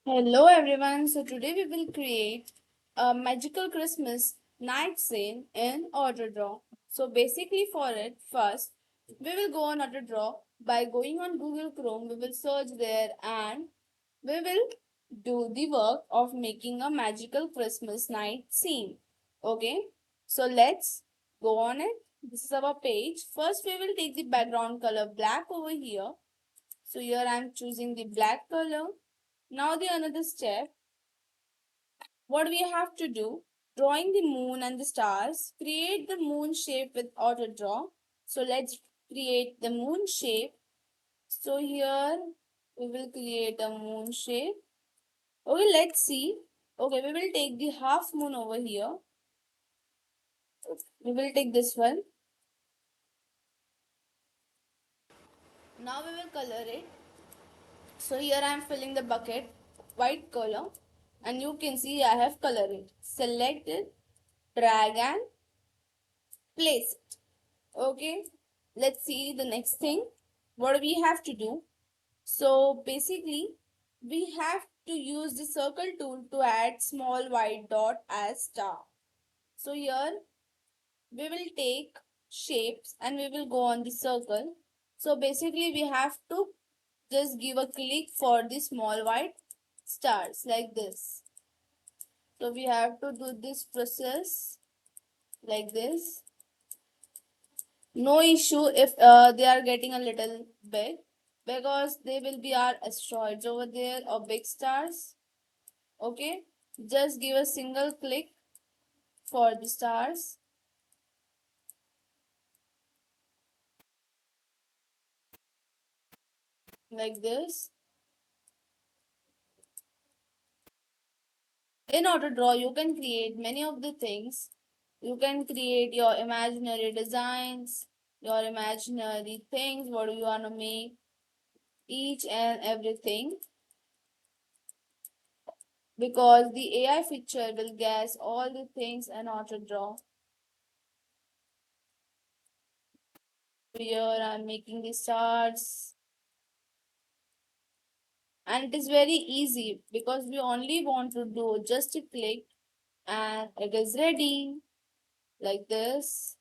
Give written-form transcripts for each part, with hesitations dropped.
Hello everyone. So today we will create a magical Christmas night scene in AutoDraw. So basically for it, first we will go on AutoDraw by going on Google Chrome. We will search there and we will do the work of making a magical Christmas night scene. Okay. So let's go on it. This is our page. First we will take the background color black over here. So here I am choosing the black color. Now the another step, what we have to do, drawing the moon and the stars, create the moon shape with auto draw. So let's create the moon shape. So here we will create a moon shape. Okay, let's see. Okay, we will take the half moon over here. We will take this one. Now we will color it. So here I am filling the bucket white color and you can see I have colored it. Select it, drag and place it. Okay, let's see the next thing. What we have to do? So basically, we have to use the circle tool to add small white dot as star. So here we will take shapes and we will go on the circle. So basically, we have to just give a click for the small white stars like this. So we have to do this process like this. No issue if they are getting a little big because they will be our asteroids over there or big stars. Okay, just give a single click for the stars like this. In order to draw, you can create many of the things. You can create your imaginary designs, your imaginary things, what do you want to make, each and everything, because the AI feature will guess all the things in auto draw. Here I'm making the stars and it is very easy because we only want to do just a click and it is ready like this.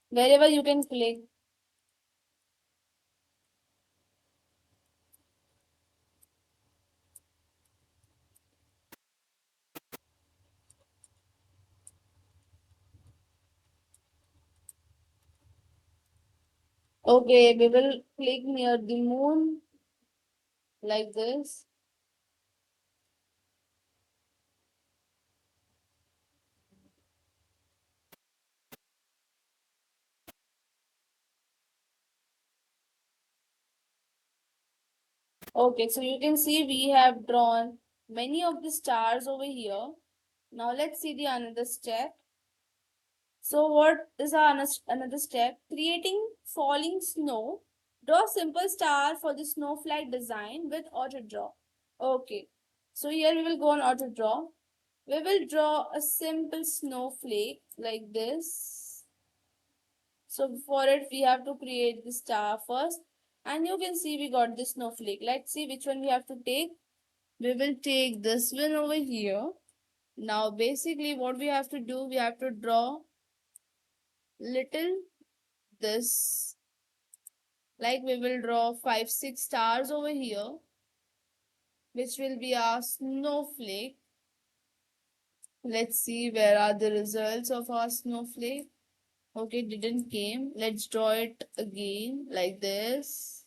Wherever you can click. Okay, we will click near the moon like this. Okay, so you can see we have drawn many of the stars over here. Now let's see the another step. So what is our another step? Creating falling snow. Draw simple star for the snowflake design with auto draw. Okay. So here we will go on auto draw. We will draw a simple snowflake like this. So for it we have to create the star first. And you can see we got the snowflake. Let's see which one we have to take. We will take this one over here. Now basically what we have to do, we have to draw little this, like we will draw 5 6 stars over here which will be our snowflake. Let's see where are the results of our snowflake. Okay, didn't came. Let's draw it again like this.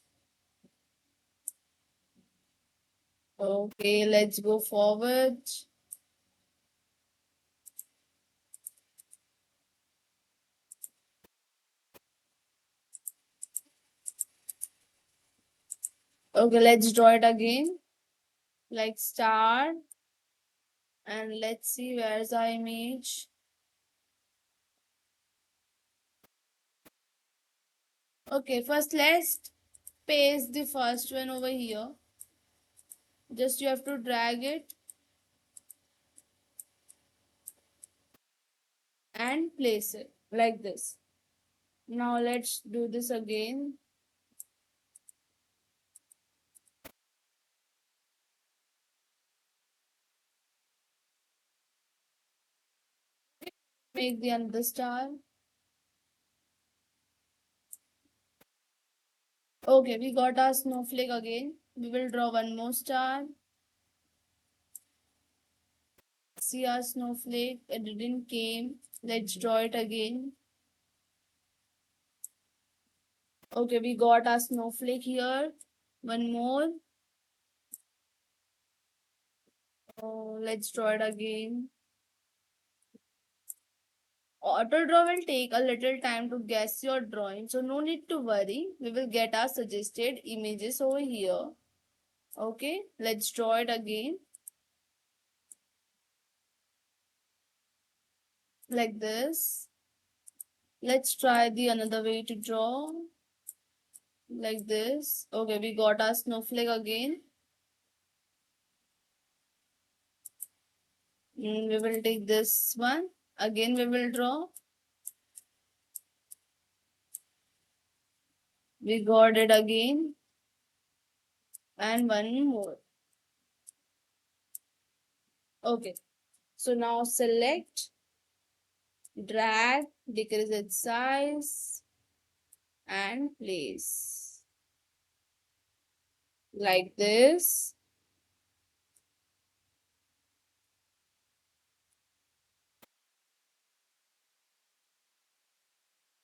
Okay, let's go forward. Okay, let's draw it again like star, and let's see where's our image. Okay, first let's paste the first one over here. Just you have to drag it and place it like this. Now let's do this again. Make the another star. Okay, we got our snowflake again. We will draw one more star. See our snowflake, it didn't came. Let's draw it again. Okay, we got our snowflake here. One more. Oh, let's draw it again. Auto draw will take a little time to guess your drawing, so no need to worry. We will get our suggested images over here. Okay, let's draw it again. Like this. Let's try the another way to draw. Like this. Okay, we got our snowflake again. We will take this one. Again, we will draw. We got it again. And one more. Okay. So now select, drag, decrease its size, and place. Like this.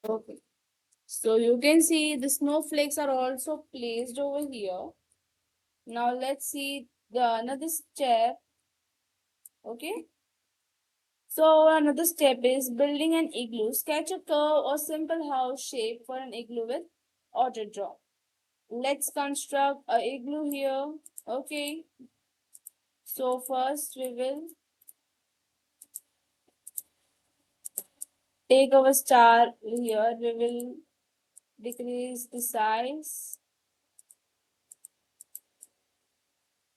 Okay. So you can see the snowflakes are also placed over here. Now let's see the another step. Okay. So another step is building an igloo. Sketch a curve or simple house shape for an igloo with auto draw. Let's construct a igloo here. Okay. So first we will take our star here. We will decrease the size.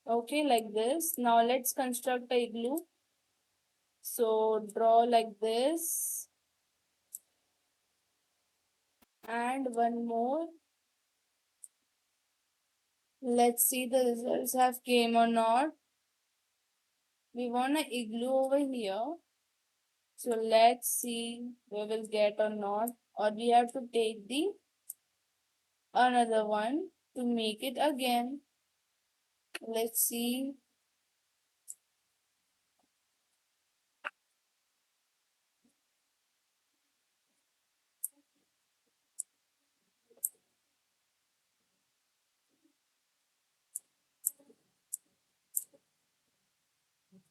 Okay, like this. Now let's construct a igloo. So draw like this. And one more. Let's see the results have came or not. We want an igloo over here. So let's see we will get or not. Or we have to take the another one to make it again. Let's see.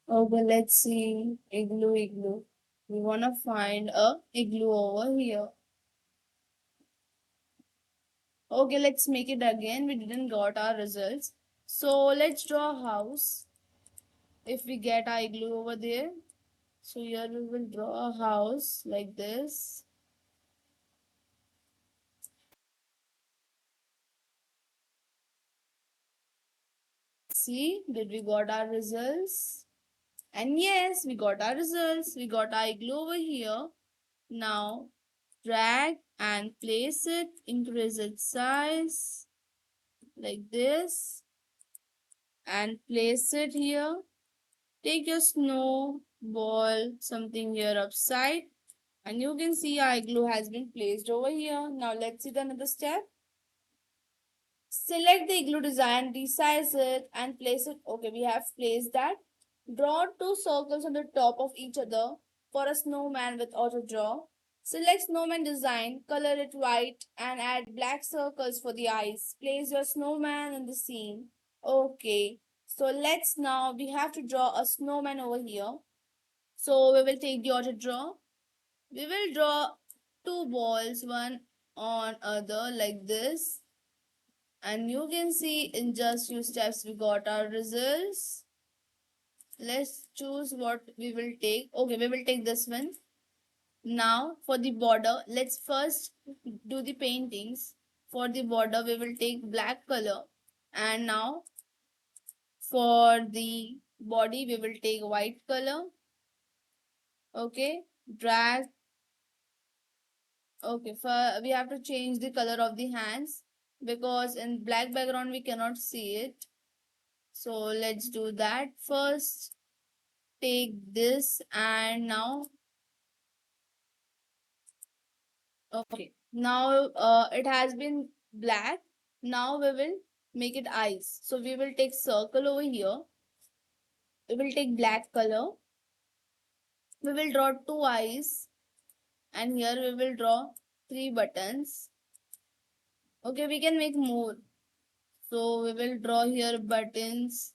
Okay, let's see. Igloo, igloo. We want to find a igloo over here. Okay, let's make it again. We didn't got our results. So let's draw a house. If we get our igloo over there. So here we will draw a house like this. See, did we got our results? And yes, we got our results. We got our igloo over here. Now drag and place it, increase its size like this and place it here. Take your snowball, something here upside, and you can see our igloo has been placed over here. Now let's see the another step. Select the igloo design, resize it and place it. Okay, we have placed that. Draw two circles on the top of each other for a snowman with auto draw. Select snowman design, color it white and add black circles for the eyes. Place your snowman in the scene. Okay, so let's now, we have to draw a snowman over here. So we will take the auto draw. We will draw two balls, one on other like this. And you can see in just few steps we got our results. Let's choose what we will take. Okay, we will take this one. Now for the border, let's first do the paintings. For the border, we will take black color. And now for the body, we will take white color. Okay, drag. Okay, for we have to change the color of the hands because in black background we cannot see it. So let's do that first. Take this and now Okay, now it has been black. Now we will make it eyes. So we will take circle over here. We will take black color. We will draw two eyes, and here we will draw three buttons. Okay, we can make more. So we will draw here buttons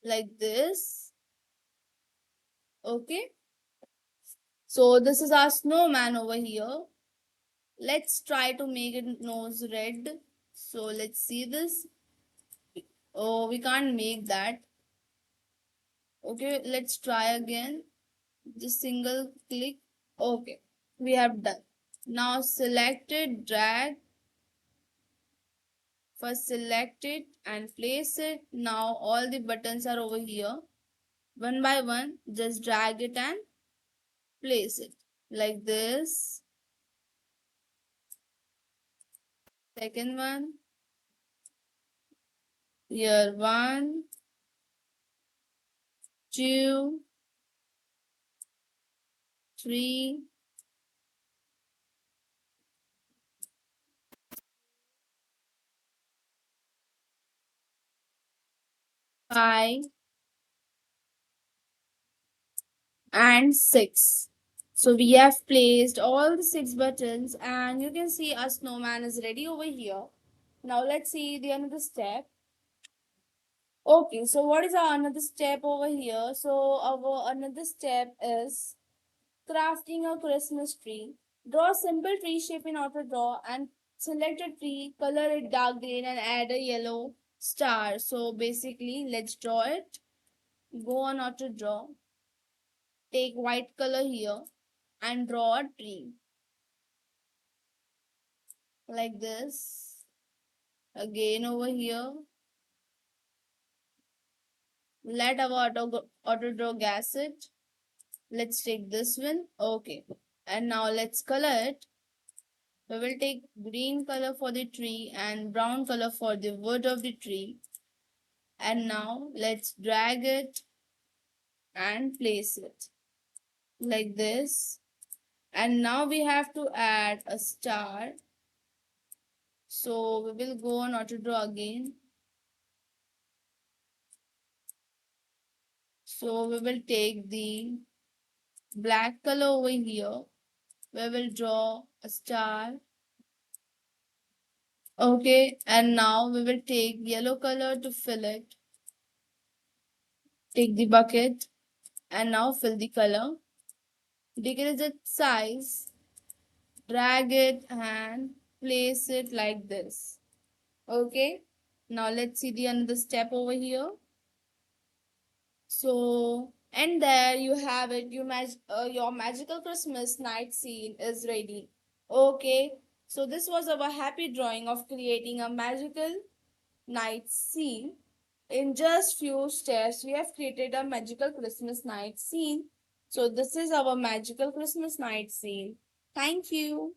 like this. Okay, so this is our snowman over here. Let's try to make it nose red. So let's see this. Oh, we can't make that. Okay, let's try again. Just single click. Okay, we have done. Now select it, drag. First select it and place it. Now all the buttons are over here. One by one, just drag it and place it like this. Second one, here one, two, three, 5, and 6. So we have placed all the 6 buttons and you can see our snowman is ready over here. Now let's see the another step. Okay, so what is our another step over here? So our another step is crafting a Christmas tree. Draw a simple tree shape in AutoDraw and select a tree, color it dark green and add a yellow star. So basically, let's draw it. Go on AutoDraw, take white color here and draw a tree like this. Again over here, let our AutoDraw gas it. Let's take this one. Okay, and now let's color it. We will take green color for the tree and brown color for the wood of the tree. And now let's drag it and place it like this. And now we have to add a star. So we will go on AutoDraw again. So we will take the black color over here. We will draw a star. Okay, and now we will take yellow color to fill it. Take the bucket and now fill the color. Decrease its size, drag it and place it like this. Okay, now let's see the another step over here. So, and there you have it. Your magical Christmas night scene is ready. Okay, so this was our happy drawing of creating a magical night scene. In just few steps, we have created a magical Christmas night scene. So this is our magical Christmas night scene. Thank you.